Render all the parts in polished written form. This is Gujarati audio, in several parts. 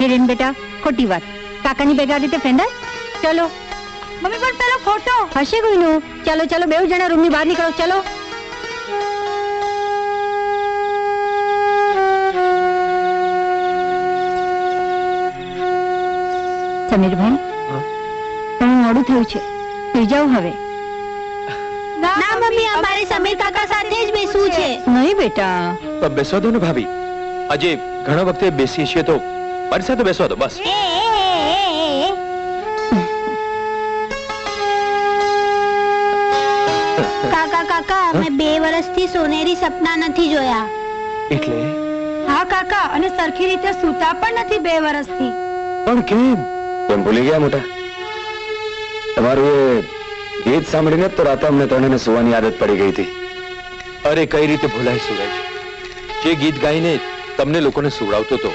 હિરેન બેટા ખોટી વાત, કાકાની ભેગા રીતે ફેંદાય. ચલો મમ્મી પણ પેલો ફોટો હશે કોઈનું. ચાલો ચાલો, બેઉ જણા રૂમની બહાર નીકળો. ચલો સમીરભાઈ, પણ મોડું થયું છે, સુઈ જાઓ હવે. ના મમ્મી, અમારે સમીર કાકા સાથે જ બેસવું છે. નહીં બેટા. તો બેસવા દો ને ભાભી, આજે ઘણા વખતે બેસીએ છીએ તો મારી સાથે બેસવા દો બસ. કાકા કાકા, અમે 2 વર્ષથી સોનેરી સપના નથી જોયા. એટલે હા કાકા, અને સરખી રીતે સૂતા પણ નથી 2 વર્ષથી. પણ કેમ ભૂલી ગયા મોટા? તમારું એ ગીત સાંભળીને તો રાતે અમને ત્રણેયને સુવાની આદત પડી ગઈ હતી. અરે કઈ રીતે ભૂલાય સુરજ? જે ગીત ગાઈને તમને લોકોને સુવડાવતો હતો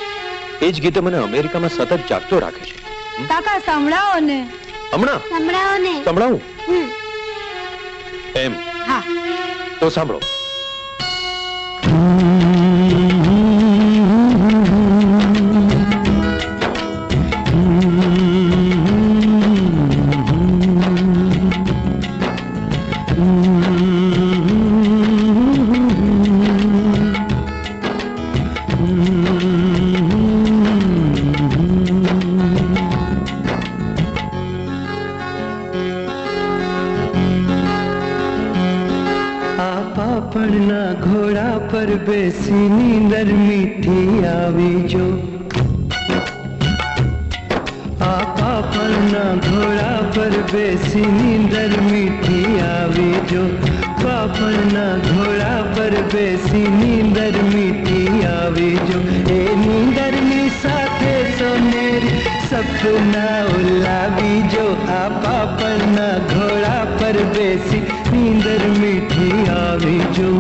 એ જ ગીતે મને અમેરિકામાં સતત જાગતો રાખે છે. કાકા સંભળાવો ને. હમણાં સંભળાવો ને. સંભળાવું એમ? હા તો સાંભળો. પાપણના ઘોડા પર બેસી નીંદર મીઠી આવી જો. આ પાપણના ઘોડા પર બેસી નીંદર મીઠી આવી જો. પાપણના ઘોડા પર બેસી નીંદર મીઠી આવી જો. એ નીંદરની સાથે સોનેરી સપના ઉલાવી જો. આ પાપણના ઘોડા પર બેસી નીંદર મીઠી આવી જો.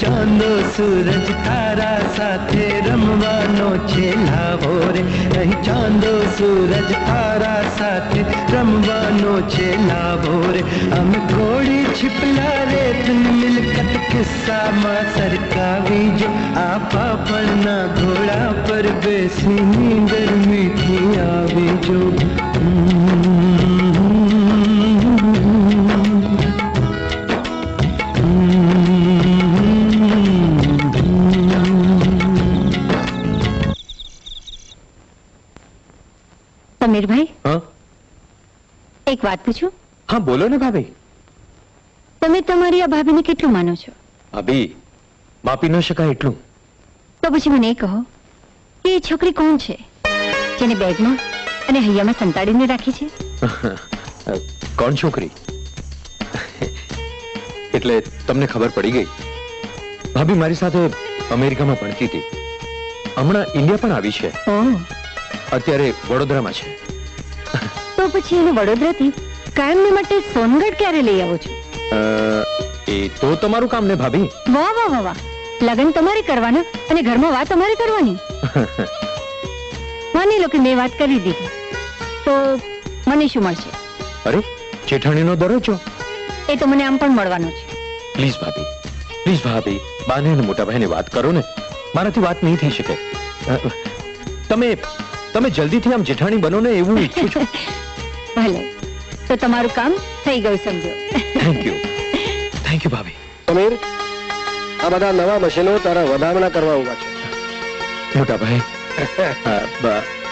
ચાંદો સૂરજ તારા સાથે રમવાનો છે લાવો રે. અહીં ચાંદો સૂરજ તારા સાથે રમવાનો છે લાવો રે. અમે ઘોડી छिपला रेत मिलकत કિસ્સામાં સરકાવી જો. આ પાપણના ઘોડા પર બેસી નીંદર મીઠી આવી જો. સમીરભાઈ, હા એક વાત પૂછું? હા બોલો ને ભાભી. તમે તમારી આ ભાભીને કેટલું માનો છો? ભાભી, માપી ન શકાય એટલું. તો પછી મને એ કહો કે એ છોકરી કોણ છે જેને બેગમાં અને હૈયામાં સંતાડીને રાખી છે? કોણ છોકરી? એટલે તમને ખબર પડી ગઈ? ભાભી મારી સાથે અમેરિકામાં ભણતી હતી, હમણાં ઇન્ડિયા પણ આવી છે. ઓહ, અત્યારે વડોદરામાં છે. તો પછી એને વડોદરાથી કાયમને માટે સોનગઢ ક્યારે લઈ આવો છો? એ તો તમારું કામ ને ભાભી. વાહ વાહ વાહ વાહ, લગ્ન તમારે કરવાના અને ઘરમાં વાત અમારે કરવાની. માની લો કે મેં વાત કરી દીધી તો મને શું મળશે? અરે જેઠાણીનો દરજ્જો. એ તો મને આમ પણ મળવાનો છે. પ્લીઝ ભાભી, પ્લીઝ ભાભી, બાને અને મોટા ભાઈને વાત કરો ને. મારાથી વાત નહીં થઈ શકે. તમે જલ્દીથી આમ જેઠાણી બનો ને એવું ઈચ્છું છું. ભલે, તો તમારું કામ થઈ ગયું સમજો. થેન્ક યુ ભાભી. સમીર, આ બધા નવા મશીનો તારા વધામણા કરવા ઉભા છે. મોટા ભાઈ,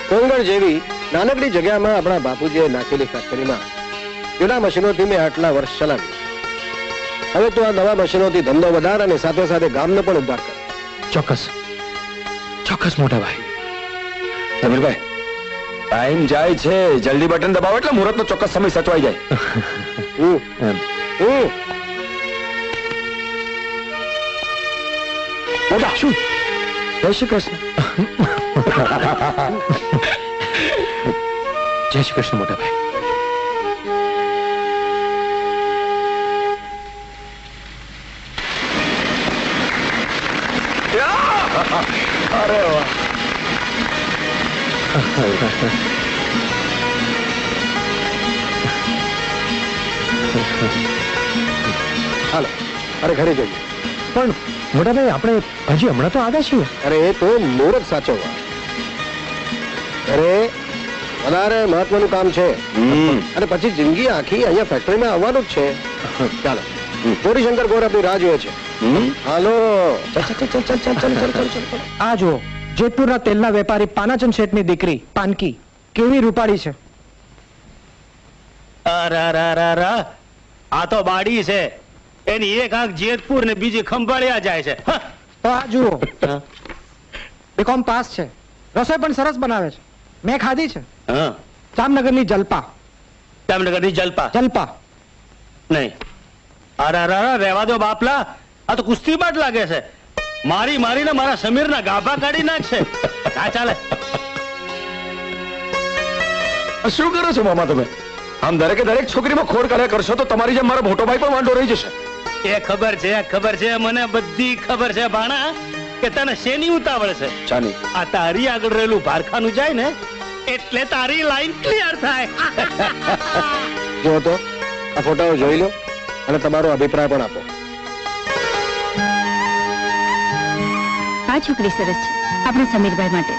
સોનગઢ જેવી નાનકડી જગ્યામાં આપણા બાપુજીએ નાખેલી ફેક્ટરીમાં જૂના મશીનોથી મેં આટલા વર્ષ ચલાવ્યું. હવે તું આ નવા મશીનોથી ધંધો વધાર અને સાથે સાથે ગામનો પણ ઉદ્ધાર કર. ચોક્કસ મોટા ભાઈ. સમીરભાઈ, ટાઈમ જાય છે, જલ્દી બટન દબાવો એટલે મુહૂર્તનો ચોક્કસ સમય સચવાઈ જાય. મોટા શું? જય શ્રી કૃષ્ણ. જય શ્રી કૃષ્ણ મોટા ભાઈ. અરે વાહ. હાલો અરે ઘરે જઈએ. પણ મોટા ભાઈ આપણે હજી હમણાં તો આવ્યા છીએ. અરે એ તો મુહૂર્ત સાચવવા. અરે વધારે મહત્વનું કામ છે અને પછી જિંદગી આખી અહીંયા ફેક્ટરીમાં આવવાનું જ છે. ચાલો ગૌરીશંકર ગોર આપણી રાહ જોઈએ છે. હાલો આ જુઓ જેતપુરના તેલના વેપારી પાનાચંદ શેઠની દીકરી પાનકી કેવી રૂપાળી છે. આ તો બાડી છે, એની એક આંખ જેતપુર ને બીજી ખંભાળિયા જાય છે. તો આ જુઓ બીકોમ પાસ છે, રસોઈ પણ સરસ બનાવે છે, મેં ખાધી છે. જામનગરની જલપા. જામનગરની જલપા જલપા નહીં. રહેવા દો બાપલા, આ તો કુસ્તી બાટ લાગે છે. મારી મારીને મારા સમીરના ગાભા કાઢી નાખશે. આ ચાલે. શું કરો છો મામા તમે? આમ દરેકે દરેક છોકરીમાં ખોડ કર્યા કરશો તો તમારી જેમ મારો મોટો ભાઈ પણ વાંઢો રહી જશે. એ ખબર છે મને બધી ખબર છે ભાણા કે તને શેની ઉતાવળ છે. ચાની આ તારી આગળ રહેલું ભારખાનું જાય ને એટલે તારી લાઈન ક્લિયર થાય. જો તો આ ફોટાઓ જોઈ લો અને તમારો અભિપ્રાય પણ આપો. આ છોકરી સરસ છે આપણા સમીરભાઈ માટે.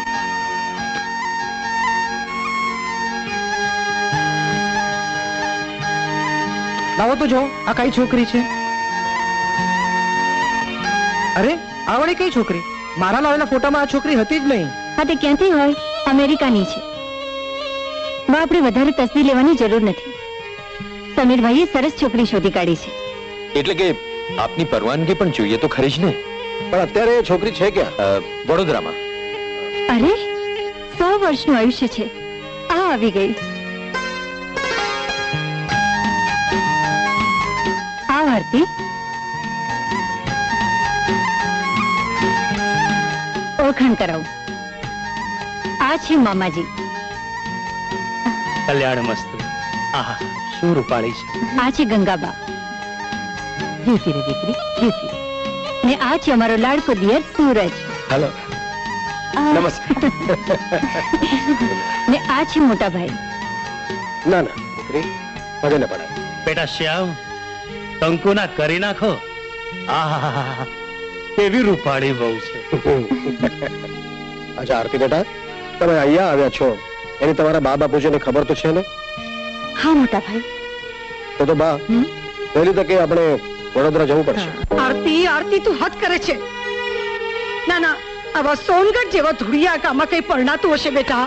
લાવો તો જો આ કઈ છોકરી છે. અરે આ વળી કઈ છોકરી? મારા લાવેલા ફોટામાં આ છોકરી હતી જ નહીં. હા તે ક્યાંથી હોય? અમેરિકાની છે. બા આપણે વધારે તસદી લેવાની જરૂર નથી. સમીરભાઈએ સરસ છોકરી શોધી કાઢી છે. એટલે કે આપની પરવાનગી પણ જોઈએ તો ખરી જ ને. પણ અત્યારે એ છોકરી છે ક્યાં? વડોદરામાં. અરે 100 વર્ષનું આયુષ્ય છે. આ આવી ગઈ. આ આરતી ઓળખાણ કરાવું. આ છે મામાજી. કલ્યાણ મસ્ત. આહા શું રૂપાળી છે. આ છે ગંગાબા. જીવતી રે દીકરી જીવતી. ને આ છે અમારો લાડકો દિયર સૂરજ. હેલો આ- નમસ્તે. ને આ છે મોટા ભાઈ. ના ના દીકરી પગે ન પડાય. બેટા શ્યામ કંકુના કરી નાખો. આહા કેવી રૂપાળી બહુ છે. અચ્છા આરતી બેટા તમે અહીંયા આવ્યા છો એની તમારા બા બાપુજીને ખબર તો છે ને? હા મોટા ભાઈ. તો બા પહેલી તકે આપણે વડોદરા જવું પડશે. આરતી આરતી તું હદ કરે છે. ના ના આવા સોનગઢ જેવા ધુડિયા ગામમાં કઈ પરણાતું હશે બેટા.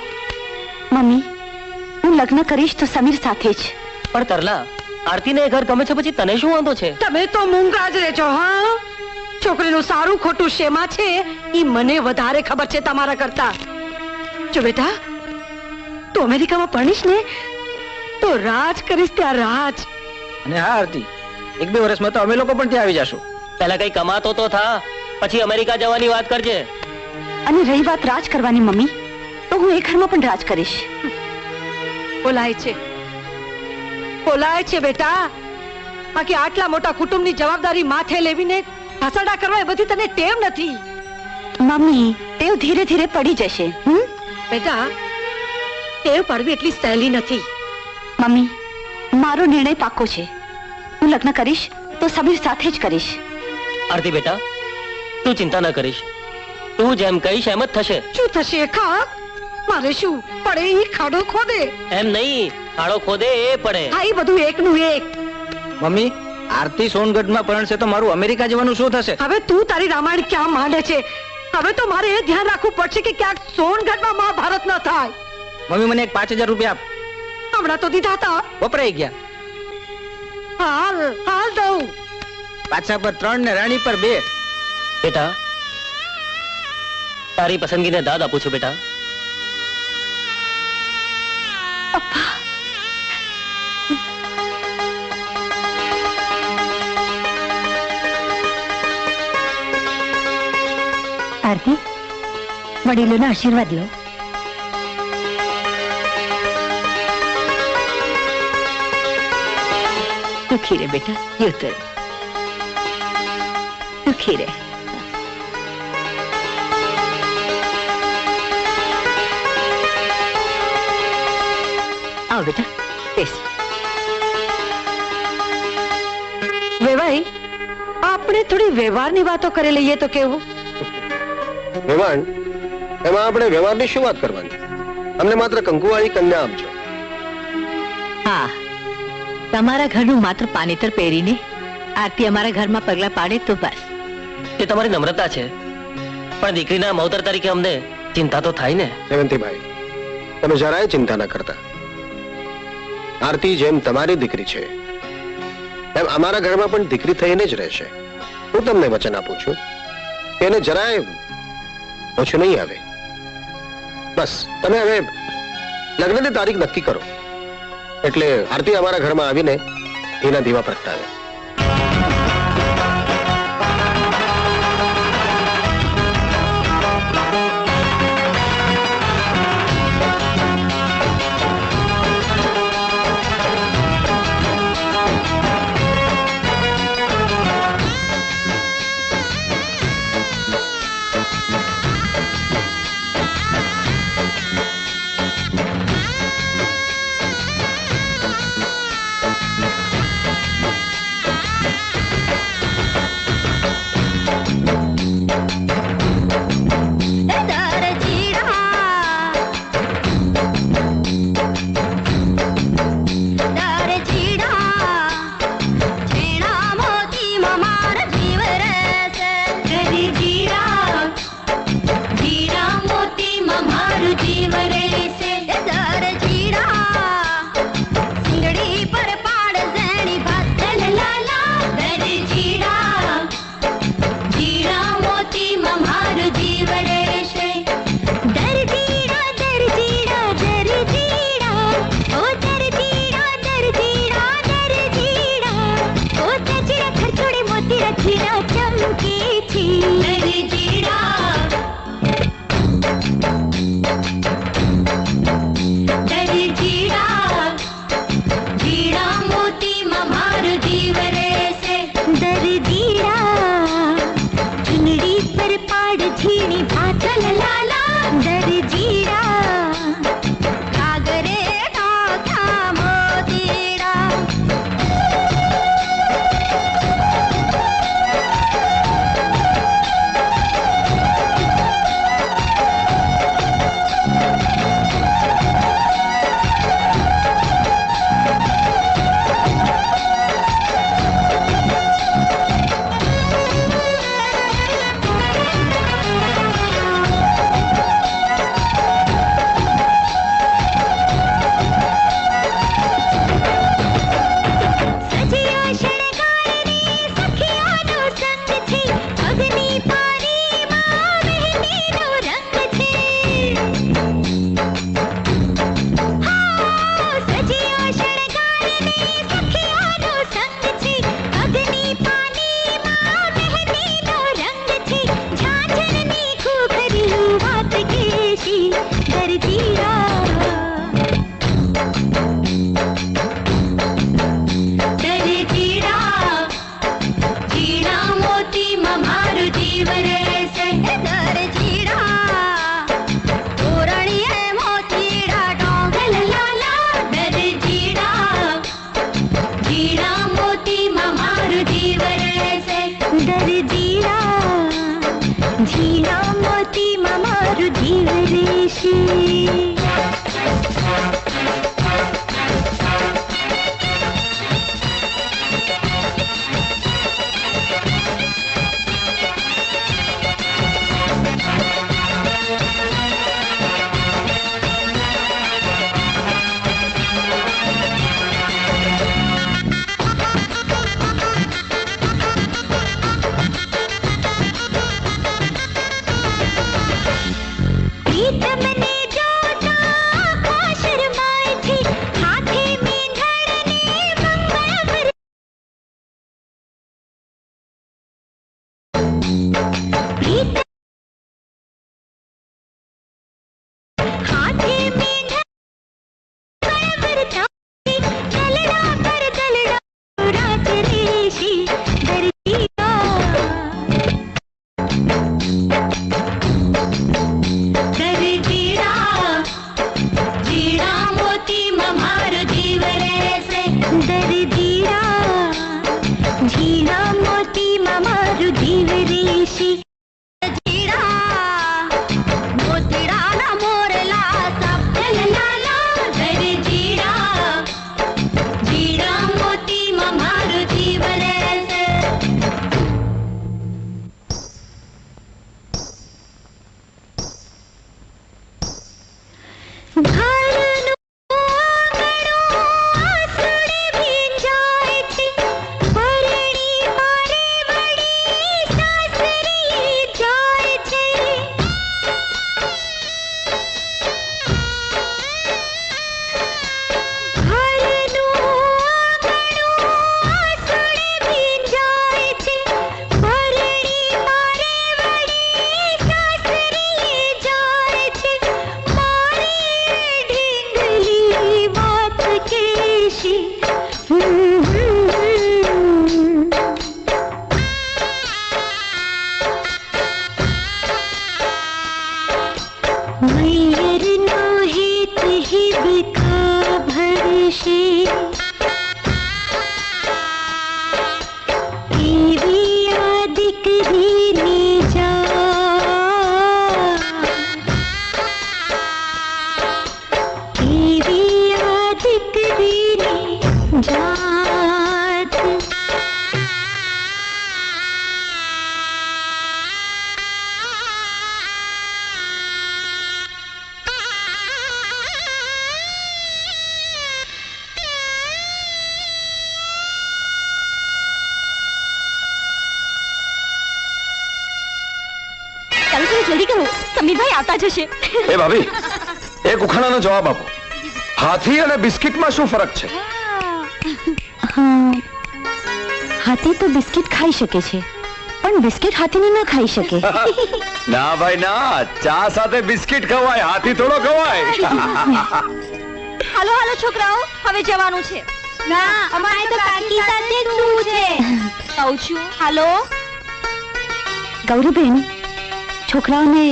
મમ્મી હું લગ્ન કરીશ તો સમીર સાથે જ. પણ તરલા આરતીને એ ઘર ગમે છે પછી તને શું વાંધો છે? તમે તો મૂંગા જ રહેજો. હા છોકરીનું સારું ખોટું શેમાં છે ઈ મને વધારે ખબર છે તમારા કરતા. જો બેટા તું અમેરિકામાં ભણીશ ને તો રાજ કરીશ ત્યાં રાજ. અને હા આરતી 1-2 વર્ષમાં તો અમે લોકો પણ ત્યાં આવી જશું. પેલા કઈ કમાતો તો થા પછી અમેરિકા જવાની વાત કરજે. અને રહી વાત રાજ કરવાની મમ્મી, તો હું એ ઘરમાં પણ રાજ કરીશ. બોલાય છે બેટા. બાકી આટલા મોટા કુટુંબની જવાબદારી માથે લેવીને હસાડા કરવા એ બધી તને ટેવ નથી. મમ્મી તેઓ ધીરે ધીરે પડી જશે. બેટા ટેવ પડવી એટલી સહેલી નથી. મમ્મી મારો નિર્ણય પાક્કો છે. હું લગ્ન કરીશ તો સમીર સાથે જ કરીશ. આરતી બેટા તું ચિંતા ન કરીશ, તું જેમ કહીશ એમ જ થશે. શું થશે ખા? મારે શું પડે ઈ ખાડો ખોદે. એમ નહીં, ખાડો ખોદે એ પડે. હા ઈ બધું એકનું એક. મમ્મી આરતી સોનગઢમાં પરણશે તો મારું અમેરિકા જવાનું શું થશે? હવે તું તારી રામાયણ ક્યાં માંડે છે? હવે તો મારે એ ધ્યાન રાખવું પડશે કે ક્યાંક સોનગઢમાં મહાભારત ન થાય. મમ્મી મને એક 5000 રૂપિયા આપ. હમણાં તો દીધા હતા. વપરાઈ ગયા. હાલ હાલ દઉં. પાછા પર 3 ને રાણી પર 2. બેટા તારી પસંદગીને દાદ આપું છું બેટા. આરતી વડીલોના આશીર્વાદ લો. दुखी रहे बेटा, यूं तो दुखी रहे. आओ बेटा, बेस. વેવાઈ, આપણે થોડી વ્યવહારની વાતો કરી લઈએ તો કેવું? વેવાણ, એમાં આપણે વ્યવહારની શું વાત કરવાની? અમને માત્ર કંકુવાળી કન્યા આપજો. હા, તમારા ઘરનું માત્ર પાનેતર પહેરીને આરતી અમારા ઘરમાં પગલા પાડે તો બસ. એ તમારી નમ્રતા છે, પણ દીકરીના માવતર તરીકે અમને ચિંતા તો થાય ને. જયવંતીભાઈ, તમે જરાય ચિંતા ન કરતા. આરતી જેમ તમારી દીકરી છે એમ અમારા ઘરમાં પણ દીકરી થઈને જ રહેશે. હું તમને વચન આપું છું કે એને જરાય ઓછું નહીં આવે. બસ તમે હવે લગ્નની તારીખ નક્કી કરો એટલે આરતી અમારા ઘરમાં આવીને એના દીવા પ્રગટાવે. ઝીણા મોતીમાં મારું જીવ રેશી ઝીણા મોતીડાના મોરલા સાપલ લાલા ઘરે ઝીણા મોતીમાં મારું જીવ રહેશે. ઘરનું આંગણું આસુડે ભીંજાય છે. પરણી મારે વળી સાસરી જાય છે. ઘરનું આંગણું આસુડે ભીંજાય છે. પરણી મારે વળી સાસરી જાય છે. મારી ઢીંગલી વાત કેશી. મૈયરનો હિત હિબકા ભરશે. એવી આ દીકરીની જાન. એવી આ દીકરીની જાત. ચાલો ચાલો જલ્દી કરો, સમીરભાઈ આવતા જશે. એ ભાભી એક ઉખાણાનો જવાબ આપો. હાથી અને બિસ્કિટમાં શું ફરક છે? હાથી તો બિસ્કિટ ખાઈ શકે છે, પણ બિસ્કિટ હાથીને ન ખાઈ શકે. ના ભાઈ ના, ચા સાથે બિસ્કિટ ખવાય, હાથી થોડો ખવાય. હાલો હાલો છોકરાઓ, હવે જવાનું છે. ના અમારે તો કાકી સાથે શું છે કહું છું. હાલો ગૌરીબેન, છોકરાઓને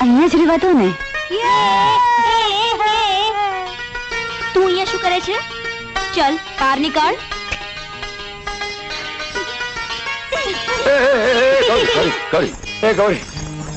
અહીંયા જ રહેવા દો ને. તું અહીંયા શું કરે છે? ચલ બહાર નીકળ. ગૌરી, ગૌરી, ગૌરી, એ ગૌરી,